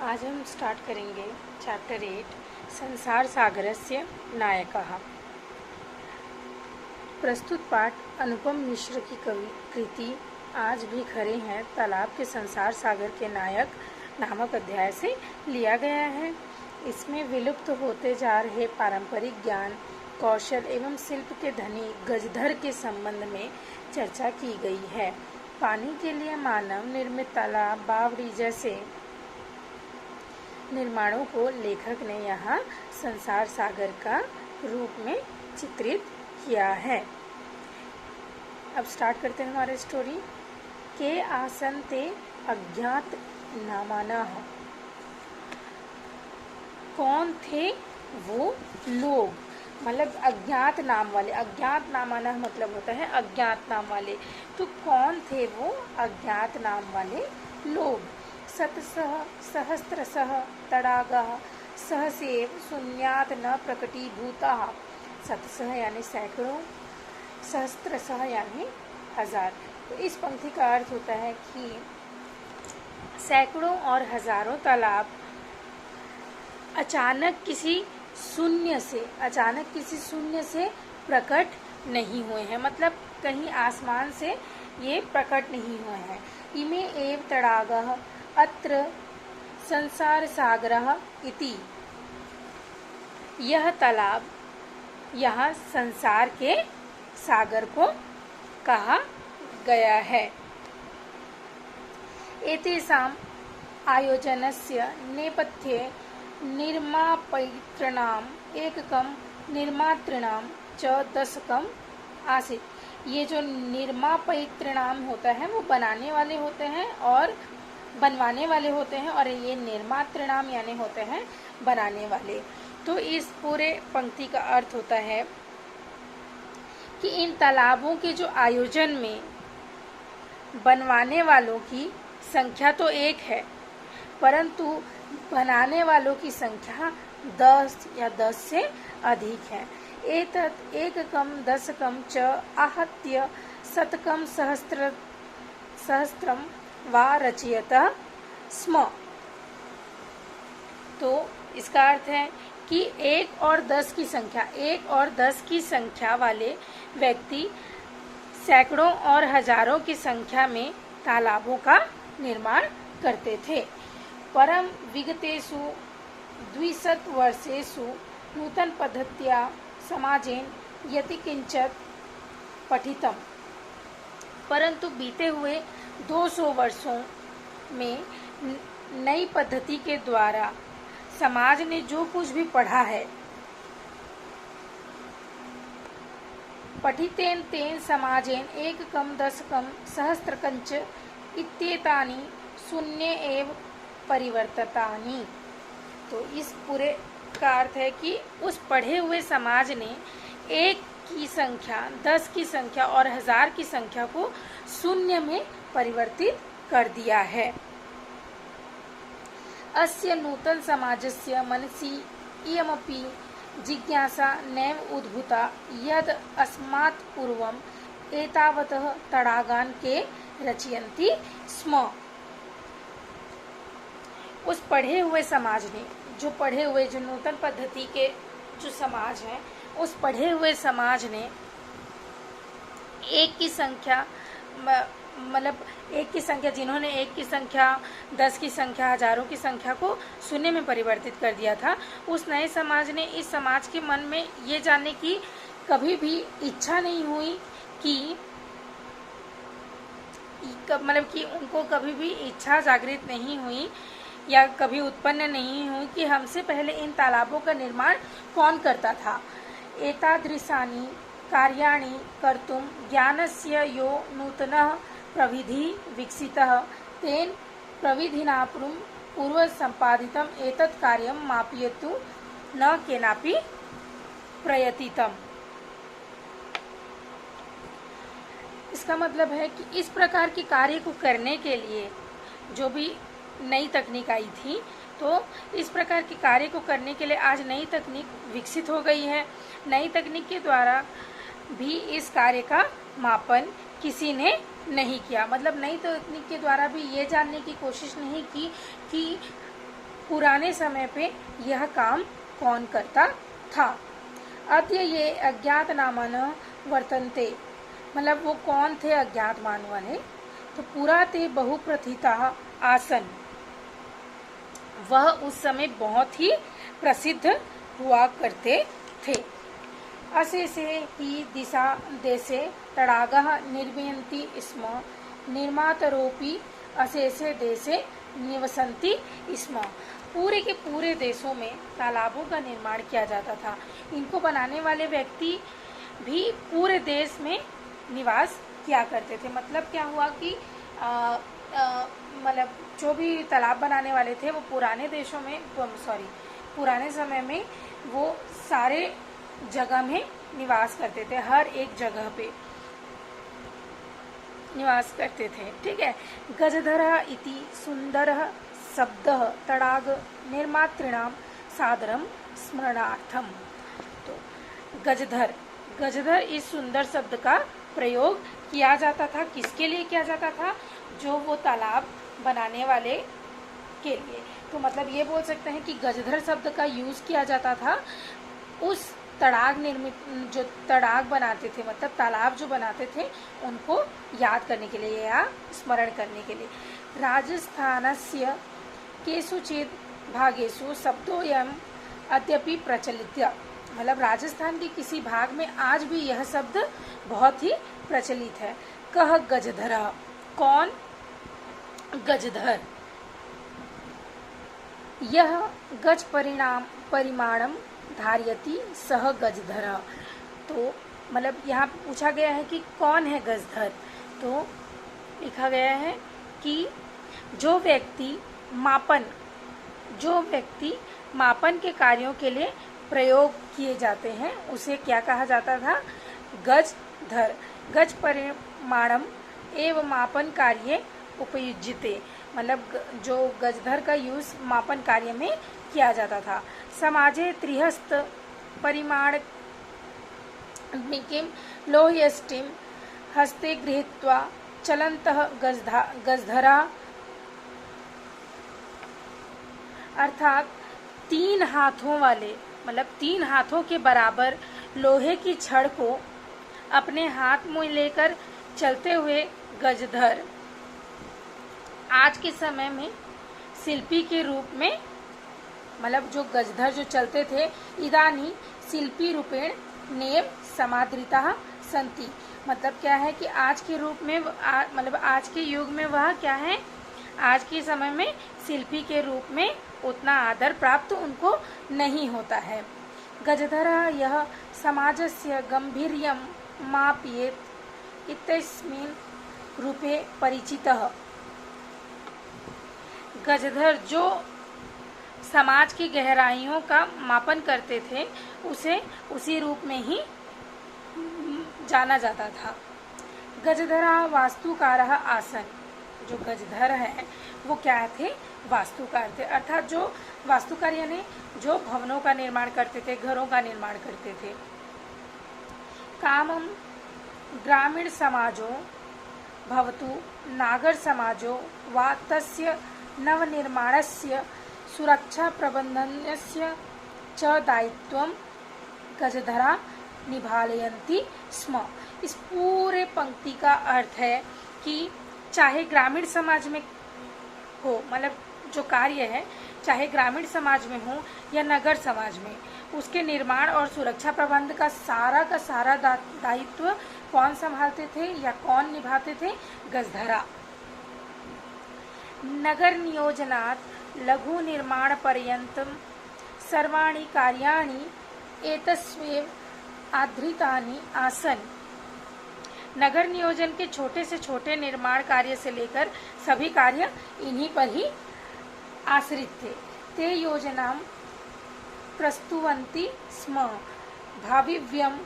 आज हम स्टार्ट करेंगे चैप्टर 8 संसार सागरस्य नायकः। प्रस्तुत पाठ अनुपम मिश्र की कृति आज भी खड़े हैं तालाब के संसार सागर के नायक नामक अध्याय से लिया गया है। इसमें विलुप्त होते जा रहे पारंपरिक ज्ञान कौशल एवं शिल्प के धनी गजधर के संबंध में चर्चा की गई है। पानी के लिए मानव निर्मित तालाब बावड़ी जैसे निर्माणों को लेखक ने यहाँ संसार सागर का रूप में चित्रित किया है। अब स्टार्ट करते हैं हमारे स्टोरी। के आसन ते अज्ञात नामानः। कौन थे वो लोग, मतलब अज्ञात नाम वाले। अज्ञात नामानः मतलब होता है अज्ञात नाम वाले। तो कौन थे वो अज्ञात नाम वाले लोग। शतशः सहस्रशः तडागः सहसेव शून्यात् न प्रकटीभूताः। शतशः यानी सैकड़ों, सहस्रशः यानी हजार। तो इस पंक्ति का अर्थ होता है कि सैकड़ों और हजारों तालाब अचानक किसी शून्य से प्रकट नहीं हुए हैं, मतलब कहीं आसमान से ये प्रकट नहीं हुए हैं। इमे एव तडागः अत्र संसार सागरः इति। यह तालाब यहाँ संसार के सागर को कहा गया है। एतेषाम् आयोजनस्य नेपथ्ये निर्मापयितॄणाम् एककं निर्मातॄणां च दशकम् आसीत्। ये जो निर्मापयितॄणाम होता है वो बनाने वाले होते हैं और बनवाने वाले होते हैं, और ये निर्मातृणाम यानी होते हैं बनाने वाले। तो इस पूरे पंक्ति का अर्थ होता है कि इन तालाबों के जो आयोजन में बनवाने वालों की संख्या तो एक है, परंतु बनाने वालों की संख्या 10 या 10 से अधिक है। एतत् एककं दशकं च आहत्य शतकं सहस्त्रं वा रचयतः स्म। तो इसका अर्थ है कि 1 और 10 की संख्या वाले व्यक्ति सैकड़ों और हजारों की संख्या में तालाबों का निर्माण करते थे। परम विगतेषु 200 वर्षेषु नूतन पद्धत्या समाजेन यति किंचित पठितम। परंतु बीते हुए 200 वर्षों में नई पद्धति के द्वारा समाज ने जो कुछ भी पढ़ा है, पठितेन तेन समाजेन एककं दशकं सहस्त्रकंच इत्येतानि शून्य एव परिवर्तितानि। तो इस पूरे का अर्थ है कि उस पढ़े हुए समाज ने 1 की संख्या, 10 की संख्या और 1000 की संख्या को शून्य में परिवर्तित कर दिया है। अस्य नूतन समाजस्य मनसि इयमपि जिज्ञासा नैव उद्भूता यद् अस्मात् पूर्वम् एतावतः तडागान् के रचयन्ति स्म। उस पढ़े हुए समाज ने, जो नूतन पद्धति के जो समाज है, उस पढ़े हुए समाज ने 1 की संख्या, मतलब 1 की संख्या, जिन्होंने 1 की संख्या, 10 की संख्या, हजारों की संख्या को शून्य में परिवर्तित कर दिया था, उस नए समाज ने इस समाज के मन में ये जानने की कभी भी इच्छा नहीं हुई कि मतलब कि उनको कभी भी इच्छा जागृत नहीं हुई या कभी उत्पन्न नहीं हुई कि हमसे पहले इन तालाबों का निर्माण कौन करता था। एतादृशानि कार्याणि कर्तुं ज्ञानस्य यो नूतनः प्रविधि विकसितः तेन प्रविधिना पूर्व संपादितम् एतत् कार्यं मापयितुं न केनापि प्रयतितम्। इसका मतलब है कि इस प्रकार के कार्य को करने के लिए जो भी नई तकनीक आई थी, तो इस प्रकार के कार्य को करने के लिए आज नई तकनीक विकसित हो गई है। नई तकनीक के द्वारा भी इस कार्य का मापन किसी ने नहीं किया, मतलब नई तकनीक के द्वारा भी ये जानने की कोशिश नहीं की कि पुराने समय पे यह काम कौन करता था। अद्य ये अज्ञात नामन वर्तन्ते, मतलब वो कौन थे अज्ञात मान वाले, तो पुरा ते बहुप्रथिता आसन, वह उस समय बहुत ही प्रसिद्ध हुआ करते थे। अशेषे ही दिशा देशे तडागः निर्मीयन्ति स्म, निर्मातरोपि अशेषे देशे निवसन्ति स्म। पूरे के पूरे देशों में तालाबों का निर्माण किया जाता था। इनको बनाने वाले व्यक्ति भी पूरे देश में निवास किया करते थे। मतलब क्या हुआ कि मतलब जो भी तालाब बनाने वाले थे वो पुराने देशों में पुराने समय में वो सारे जगह में निवास करते थे, हर एक जगह पे निवास करते थे। ठीक है। गजधरः इति सुंदरः शब्दः तडाग निर्मातृणाम सादरम स्मरणार्थम। तो गजधर इस सुंदर शब्द का प्रयोग किया जाता था। किसके लिए किया जाता था? जो वो तालाब बनाने वाले के लिए। तो मतलब ये बोल सकते हैं कि गजधर शब्द का यूज किया जाता था उस तडाग निर्मित, जो तडाग बनाते थे, मतलब तालाब जो बनाते थे, उनको याद करने के लिए या स्मरण करने के लिए। राजस्थानस्य केषुचित् भागेषु शब्दोऽयम् अद्यापि प्रचलित, मतलब राजस्थान के किसी भाग में आज भी यह शब्द बहुत ही प्रचलित है। कह गजधर, कौन? गजधर। यह गज परिमाणम धार्यति सह गजधर। तो मतलब यहाँ पूछा गया है कि कौन है गजधर। तो लिखा गया है कि जो व्यक्ति मापन के कार्यों के लिए प्रयोग किए जाते हैं उसे क्या कहा जाता था? गजधर। गज परिमाणम एवं मापन कार्य उपयुज्यते, मतलब जो गजधर का यूज मापन कार्य में किया जाता था। समाजे त्रिहस्त परिमाण लोह्यष्टिम हस्ते गृहीत्वा चलन्तः गजधरा, अर्थात 3 हाथों वाले, मतलब 3 हाथों के बराबर लोहे की छड़ को अपने हाथ में लेकर चलते हुए गजधर आज के समय में शिल्पी के रूप में, मतलब जो गजधर जो चलते थे, इदानी शिल्पी रूपेण नेम समादृताः सन्ति। मतलब क्या है कि आज के रूप में मतलब आज के युग में वह क्या है, आज के समय में शिल्पी के रूप में उतना आदर प्राप्त उनको नहीं होता है। गजधरः यह समाजस्य गंभीर्यं मापयेत् इत्यस्मिन् रूपे परिचितः। गजधर जो समाज की गहराइयों का मापन करते थे उसे उसी रूप में ही जाना जाता था। गजधरा वास्तुकारः आसन, जो गजधर है वो क्या थे? वास्तुकार थे। अर्थात जो वास्तुकार यानी जो भवनों का निर्माण करते थे, घरों का निर्माण करते थे। कामम ग्रामीण समाजो भवतु नागर समाजो वा तस्य नवनिर्माणस्य सुरक्षा प्रबंधनस्य च दायित्वं गजधरा निभालयन्ति स्म। इस पूरे पंक्ति का अर्थ है कि चाहे ग्रामीण समाज में हो, मतलब जो कार्य है चाहे ग्रामीण समाज में हो या नगर समाज में, उसके निर्माण और सुरक्षा प्रबंध का सारा दायित्व कौन संभालते थे या कौन निभाते थे? गजधरा। नगर नियोजनात् लघु निर्माण पर्यन्तं सर्वाणि कार्याणि एतस्मेव आधृतानि आसन। नगर नियोजन के छोटे से छोटे निर्माण कार्य से लेकर सभी कार्य इन्हीं पर ही आश्रित थे। ते योजनां प्रस्तुवन्ति स्म, भाविव्यम्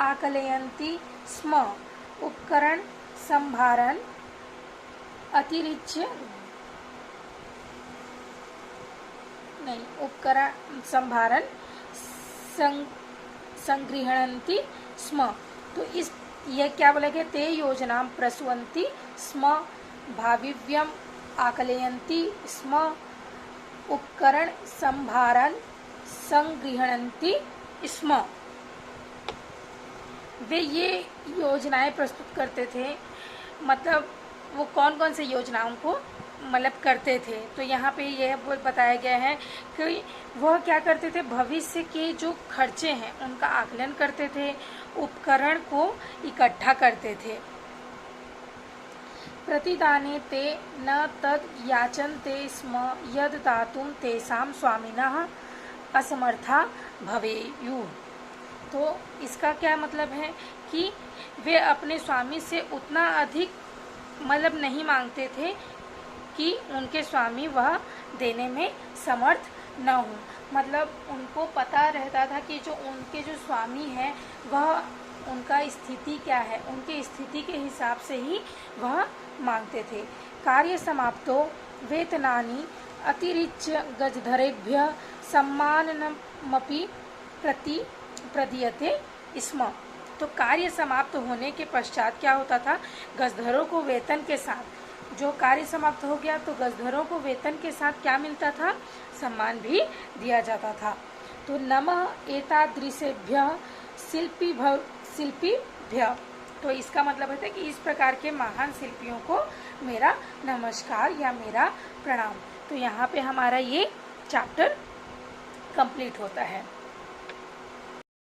आकलयन्ति स्म, उपकरण संभारन अतिरिच्य उपकरण संभारन संगृह्णन्ति स्म। तो इस ये क्या बोला गया? ते योजनां प्रस्तुवन्ति स्म, भाविव्यम् आकलयन्ति स्म, उपकरण संभारन संगृह्णन्ति स्म। वे ये योजनाएं प्रस्तुत करते थे, मतलब वो कौन कौन से योजनाओं को मतलब करते थे। तो यहाँ पे यह बताया गया है कि वह क्या करते थे, भविष्य के जो खर्चे हैं उनका आकलन करते थे, उपकरण को इकट्ठा करते थे। प्रतिदाने ते न तद याचन्ते स्म यद दातुं तेषां स्वामिनः असमर्था भवेयुः। तो इसका क्या मतलब है कि वे अपने स्वामी से उतना अधिक मतलब नहीं मांगते थे कि उनके स्वामी वह देने में समर्थ न हो। मतलब उनको पता रहता था कि जो उनके जो स्वामी हैं वह उनका स्थिति क्या है, उनके स्थिति के हिसाब से ही वह मांगते थे। कार्य समाप्तो वेतनानि अतिरिच्य गजधरेभ्यः सम्माननमपि प्रदीयते स्म। तो कार्य समाप्त होने के पश्चात क्या होता था, गजधरों को वेतन के साथ, जो कार्य समाप्त हो गया तो गजधरों को वेतन के साथ क्या मिलता था, सम्मान भी दिया जाता था। तो नमः एतादृशेभ्यः शिल्पीभ्यः, तो इसका मतलब है कि इस प्रकार के महान शिल्पियों को मेरा नमस्कार या मेरा प्रणाम। तो यहाँ पे हमारा ये चैप्टर कंप्लीट होता है।